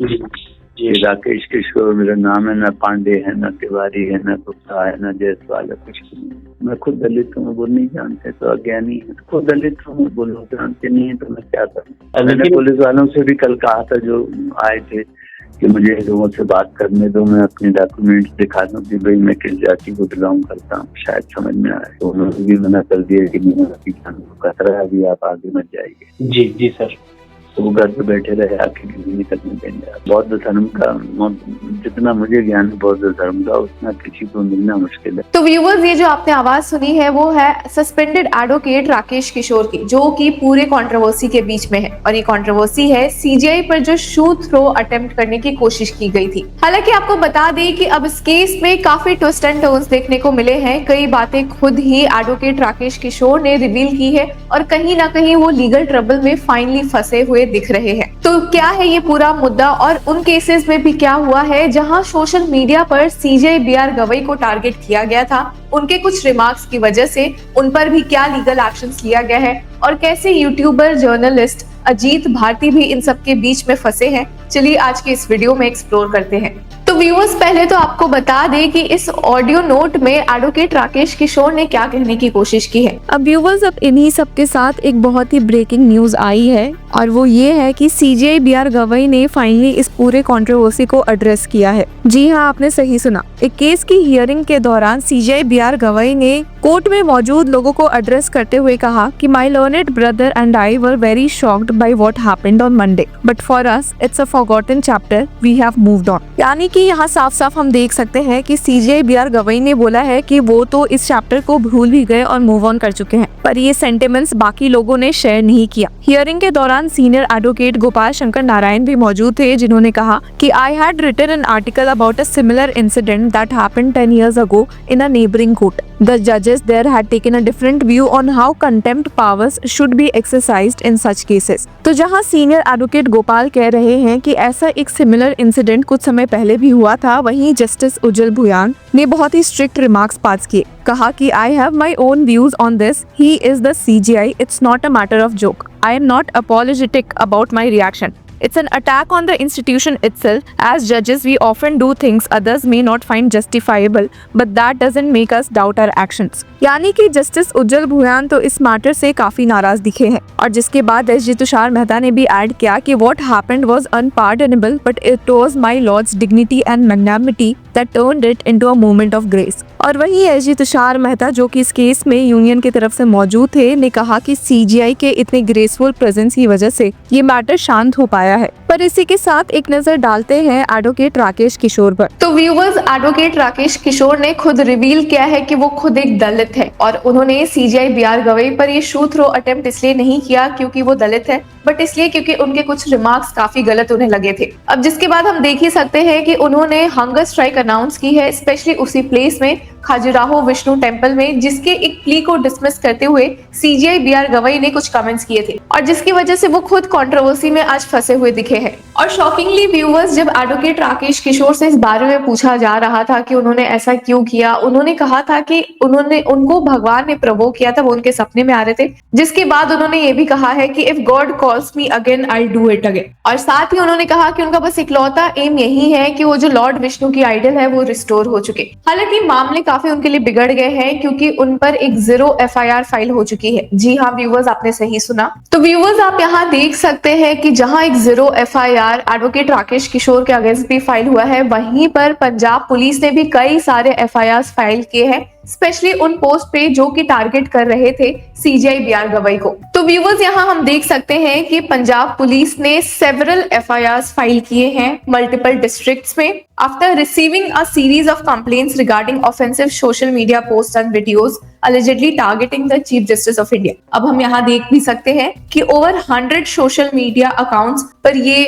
जी जी। राकेश किशोर मेरा नाम है, ना पांडे है, ना तिवारी है, ना गुप्ता है, ना जायसवाल है, कुछ नहीं। मैं खुद दलित हूँ, वो नहीं जानते तो अज्ञानी है। खुद दलित हूँ, बोलो जानते नहीं है तो मैं क्या करूँ। मैंने पुलिस वालों से भी कल कहा था जो आए थे कि मुझे लोगों से बात करने दो, मैं अपने डॉक्यूमेंट्स दिखा दूं कि भाई मैं किस जाति को बिलोंग करता हूँ, शायद समझ में आए। तो उन्होंने भी मना कर दिया कि नहीं, जान को खतरा है, अभी आप आगे मत जाइए। जी जी सर। तो वो घर पे बैठे रहे, आके नहीं निकलने देंगे। बौद्ध धर्म का जितना मुझे ज्ञान है बौद्ध धर्म का, उतना किसी को मिलना मुश्किल है। तो व्यूअर्स, ये जो आपने आवाज सुनी है वो है सस्पेंडेड एडवोकेट राकेश किशोर की, जो कि पूरे कंट्रोवर्सी के बीच में है। और ये कंट्रोवर्सी है सीजीआई पर जो शू थ्रो अटेम्प्ट करने की कोशिश की गई थी। हालांकि आपको बता दें कि अब इस केस में काफी ट्विस्ट एंड टर्न्स देखने को मिले हैं। कई बातें खुद ही एडवोकेट राकेश किशोर ने रिवील की है और कहीं ना कहीं वो लीगल ट्रबल में फाइनली फंसे हुए दिख रहे हैं। तो क्या है ये पूरा मुद्दा और उन केसेस में भी क्या हुआ है जहां सोशल मीडिया पर सीजे बीआर गवई को टारगेट किया गया था, उनके कुछ रिमार्क्स की वजह से उन पर भी क्या लीगल एक्शंस लिया गया है और कैसे यूट्यूबर जर्नलिस्ट अजीत भारती भी इन सब के बीच में फंसे हैं, चलिए आज के इस वीडियो में एक्सप्लोर करते हैं। तो व्यूअर्स, पहले तो आपको बता दें कि इस ऑडियो नोट में एडवोकेट राकेश किशोर ने क्या कहने की कोशिश की है। अब व्यूअर्स, अब इन्हीं सब के साथ एक बहुत ही ब्रेकिंग न्यूज आई है और वो ये है कि सीजीआई बीआर गवई ने फाइनली इस पूरे कंट्रोवर्सी को एड्रेस किया है। जी हाँ, आपने सही सुना। एक केस की हियरिंग के दौरान सीजीआई बीआर गवई ने कोर्ट में मौजूद लोगों को एड्रेस करते हुए कहा कि my learned brother and I were very shocked by what happened on Monday, but for us it's a forgotten chapter, we have moved on. यानी कि यहाँ साफ साफ हम देख सकते हैं कि सीजीआई बीआर गवई ने बोला है कि वो तो इस चैप्टर को भूल भी गए और मूव ऑन कर चुके हैं, पर ये सेंटिमेंट्स बाकी लोगों ने शेयर नहीं किया। हियरिंग के दौरान सीनियर एडवोकेट गोपाल शंकर नारायण भी मौजूद थे, जिन्होंने कहा कि I had written an article about a similar incident that happened 10 years ago in a neighboring court. The judges there had taken a different view on how contempt powers should be exercised in such cases. तो जहां senior advocate Gopal कह रहे हैं कि ऐसा एक similar incident कुछ समय पहले भी हुआ था, वहीं जस्टिस उज्जवल भुयान ने बहुत ही स्ट्रिक्ट रिमार्क्स पास किए। कहा कि I have my own views on this, he is the CGI, it's not a matter of joke, I am not apologetic about my reaction. It's an attack on the institution itself. As judges, we often do things others may not find justifiable, but that doesn't make us doubt our actions. यानी कि justice उज्जवल भुयान तो इस matter से काफी नाराज दिखे हैं और जिसके बाद एसजी तुषार मेहता ने भी ऐड किया कि what happened was unpardonable, but it was my lord's dignity and magnanimity that turned it into a moment of grace. और वही एसजी तुषार मेहता, जो कि इस केस में यूनियन की तरफ से मौजूद थे, ने कहा कि सीजीआई के इतने ग्रेसफुल प्रेजेंस की वजह से ये मैटर शांत हो पाया है। पर इसी के साथ एक नजर डालते हैं एडवोकेट राकेश किशोर पर। तो व्यूअर्स, एडवोकेट राकेश किशोर ने खुद रिवील किया है कि वो खुद एक दलित है और उन्होंने सीजीआई बीआर गवई पर ये शू थ्रो अटेम्प्ट इसलिए नहीं किया क्योंकि वो दलित है, बट इसलिए क्योंकि उनके कुछ रिमार्क्स काफी गलत उन्हें लगे थे। अब जिसके बाद हम देख ही सकते हैं कि उन्होंने हंगर स्ट्राइक अनाउंस की है, स्पेशली उसी प्लेस में खजुराहो विष्णु टेम्पल में, जिसके एक प्ली को डिसमिस करते हुए सीजीआई बीआर गवई ने कुछ कमेंट्स किए थे और जिसकी वजह से वो खुद कंट्रोवर्सी में आज फंसे हुए दिखे हैं। और शॉकिंगली व्यूअर्स, जब एडवोकेट राकेश किशोर से इस बारे में पूछा जा रहा था कि उन्होंने ऐसा क्यों किया, उन्होंने कहा था कि उनको भगवान ने प्रोवोक किया था, वो उनके सपने में आ रहे थे। जिसके बाद उन्होंने ये भी कहा है कि if God calls me again I do it again. और साथ ही उन्होंने कहा कि उनका बस इकलौता एम यही है कि वो जो लॉर्ड विष्णु की आइडल है वो रिस्टोर हो चुके। हालांकि मामले काफी उनके लिए बिगड़ गए हैं क्योंकि उन पर एक 0 FIR फाइल हो चुकी है। जी हाँ व्यूअर्स, आपने सही सुना। तो व्यूअर्स, आप यहाँ देख सकते हैं कि जहाँ एक 0 FIR एडवोकेट राकेश किशोर के अगेंस्ट भी फाइल हुआ है, वहीं पर पंजाब पुलिस ने भी कई सारे FIRs फाइल किए हैं, स्पेशली उन पोस्ट पे जो कि टारगेट कर रहे थे सीजीआई बीआर गवई को। तो व्यूअर्स, यहाँ हम देख सकते हैं कि पंजाब पुलिस ने सेवरल FIRs फाइल किए हैं मल्टीपल डिस्ट्रिक्ट्स में after receiving a series of complaints regarding offensive social media post and videos allegedly targeting the Chief Justice of India। अब हम यहाँ देख भी सकते हैं कि ओवर 100 सोशल मीडिया अकाउंट्स पर ये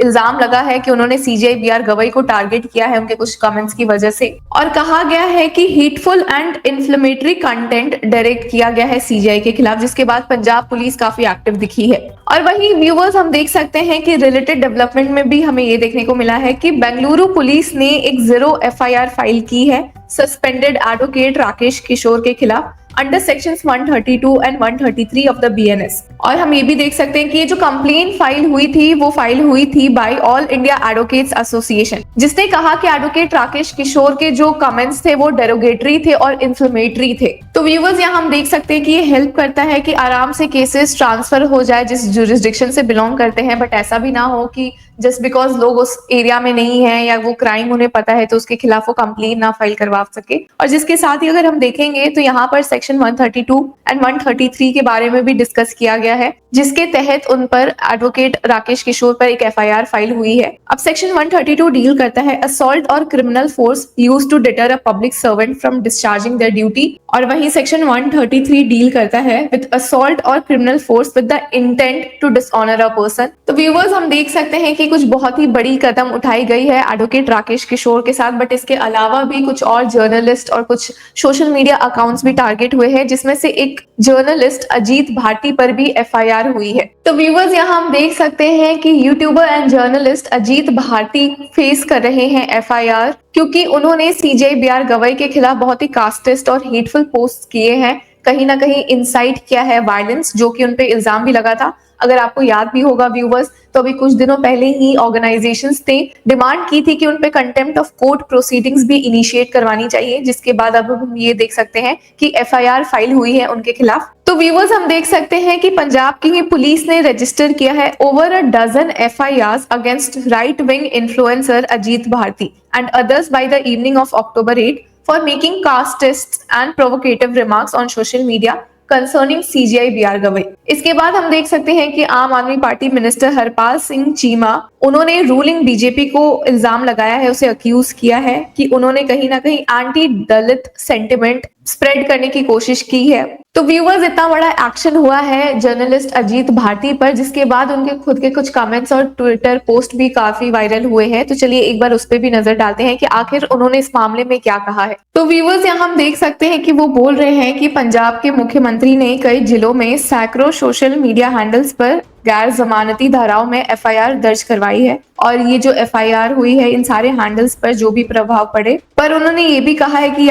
इल्जाम लगा है कि उन्होंने सीजीआई बीआर गवई को टारगेट किया है उनके कुछ कमेंट्स की वजह से, और कहा गया है कि hateful and inflammatory content direct किया गया है सीजीआई के खिलाफ, जिसके बाद पंजाब पुलिस काफी एक्टिव दिखी है। और वही व्यूअर्स, हम देख सकते हैं कि रिलेटेड डेवलपमेंट में भी हमें ये देखने को मिला है कि बेंगलुरु पुलिस ने एक 0 FIR फाइल की है सस्पेंडेड एडवोकेट राकेश किशोर के खिलाफ, under sections 132 and 133 of the BNS। और हम ये भी देख सकते हैं कि ये जो कंप्लेंट फाइल हुई थी वो फाइल हुई थी by All India Advocates Association, जिसने कहा कि एडवोकेट राकेश किशोर के जो कमेंट्स थे वो डेरोगेटरी थे और इन्फ्लेमेटरी थे। तो व्यूअर्स यहाँ हम देख सकते हैं कि ये हेल्प करता है कि आराम से केसेस ट्रांसफर हो जाए जिस जुरिस्डिक्शन से बिलोंग करते हैं, बट ऐसा भी ना हो कि जस्ट बिकॉज लोग उस एरिया में नहीं है या वो क्राइम उन्हें पता है तो उसके खिलाफ वो कंप्लेन ना फाइल करवा सके। और जिसके साथ ही अगर हम देखेंगे तो यहाँ पर सेक्शन 132 एंड 133 के बारे में भी डिस्कस किया गया है, जिसके तहत उन पर एडवोकेट राकेश किशोर पर एक FIR फाइल हुई है। अब सेक्शन 132 डील करता है असॉल्ट और criminal force used to deter a public servant from discharging their duty, और वहीं सेक्शन 133 डील करता है विद असॉल्ट और criminal force with the intent to dishonour a person. तो व्यूअर्स हम देख सकते हैं कि कुछ बहुत ही बड़ी कदम उठाई गई है एडवोकेट राकेश किशोर के साथ, बट इसके अलावा भी कुछ और जर्नलिस्ट और कुछ सोशल मीडिया अकाउंट्स भी टारगेट हुए हैं, जिसमें से एक जर्नलिस्ट अजीत भारती पर भी FIR हुई है। तो व्यूअर्स यहाँ हम देख सकते हैं कि YouTuber and journalist Ajeet Bharti face कर रहे हैं FIR, क्योंकि उन्होंने CJI BR गवई के खिलाफ बहुत ही कास्टिस्ट और हेटफुल पोस्ट किए हैं, कहीं ना कहीं इंसाइट किया है वायलेंस, जो कि उनपे इल्जाम भी लगा था। अगर आपको याद भी होगा व्यूवर्स, तो अभी कुछ दिनों पहले ही ऑर्गेनाइजेशंस ने डिमांड की थी कि उन पे कंटेम्प्ट ऑफ कोर्ट प्रोसीडिंग्स भी इनिशिएट करवानी चाहिए, जिसके बाद अब हम ये देख सकते हैं कि FIR फाइल हुई है उनके खिलाफ। तो व्यूवर्स हम देख सकते हैं कि पंजाब की ही पुलिस ने रजिस्टर किया है over a dozen FIRs against right wing influencer Ajeet Bharti and others by the evening of October 8 for making castists and provocative remarks on social media concerning CJI BR Gavai. इसके बाद हम देख सकते हैं कि आम आदमी पार्टी मिनिस्टर हरपाल सिंह चीमा, उन्होंने रूलिंग BJP को इल्जाम लगाया है, उसे अक्यूज किया है कि उन्होंने कहीं ना कहीं एंटी दलित सेंटिमेंट स्प्रेड करने की कोशिश की है। तो व्यूअर्स इतना बड़ा एक्शन हुआ है जर्नलिस्ट अजीत भारती पर, जिसके बाद उनके खुद के कुछ कमेंट्स और ट्विटर पोस्ट भी काफी वायरल हुए हैं। तो चलिए एक बार उस पर भी नजर डालते हैं कि आखिर उन्होंने इस मामले में क्या कहा है। तो व्यूअर्स यहाँ हम देख सकते हैं कि वो बोल रहे हैं कि पंजाब के मुख्यमंत्री ने कई जिलों में सैकड़ों सोशल मीडिया हैंडल्स पर गैर जमानती धाराओं में FIR दर्ज करवाई है, और ये जो FIR हुई है इन सारे हैंडल्स पर जो भी प्रभाव पड़े। पर उन्होंने ये भी कहा है कि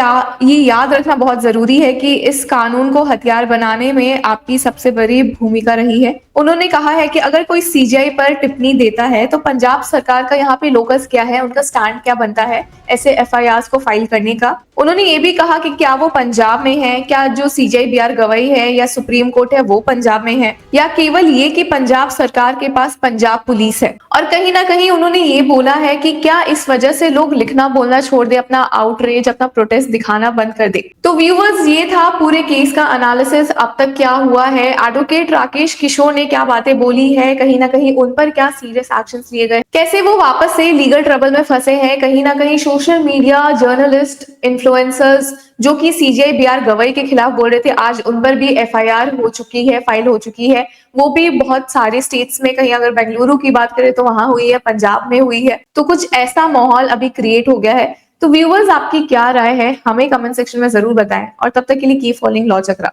ये याद रखना बहुत जरूरी है कि इस कानून को हथियार बनाने में आपकी सबसे बड़ी भूमिका रही है। उन्होंने कहा है कि अगर कोई CJI पर टिप्पणी देता है तो पंजाब सरकार का यहाँ पे लोकस क्या है, उनका स्टैंड क्या बनता है ऐसे FIRs को फाइल करने का। उन्होंने ये भी कहा कि क्या वो पंजाब में है, क्या जो CJI BR गवई है या सुप्रीम कोर्ट है वो पंजाब में है, या केवल ये कि पंजाब सरकार के पास पंजाब पुलिस है। और कहीं ना कहीं उन्होंने ये बोला है कि क्या इस वजह से लोग लिखना बोलना छोड़ दे, अपना आउटरेज अपना प्रोटेस्ट दिखाना बंद कर दे। तो व्यूअर्स ये था पूरे केस का एनालिसिस, अब तक क्या हुआ है, एडवोकेट राकेश किशोर ने क्या बातें बोली है, कहीं ना कहीं उन पर क्या सीरियस एक्शंस लिए गए, कैसे वो वापस से लीगल ट्रबल में फंसे हैं, कहीं ना कहीं सोशल मीडिया जर्नलिस्ट इन्फ्लुएंसर्स जो कि CJI BR गवई के खिलाफ बोल रहे थे, आज उन पर भी FIR हो चुकी है, फाइल हो चुकी है। वो भी बहुत सारे स्टेट्स में, कहीं अगर बेंगलुरु की बात करें तो वहां हुई है, पंजाब में हुई है। तो कुछ ऐसा माहौल अभी क्रिएट हो गया है। तो व्यूअर्स आपकी क्या राय है हमें कमेंट सेक्शन में जरूर बताएं, और तब तक के लिए कीप फॉलोइंग लॉ चक्रा।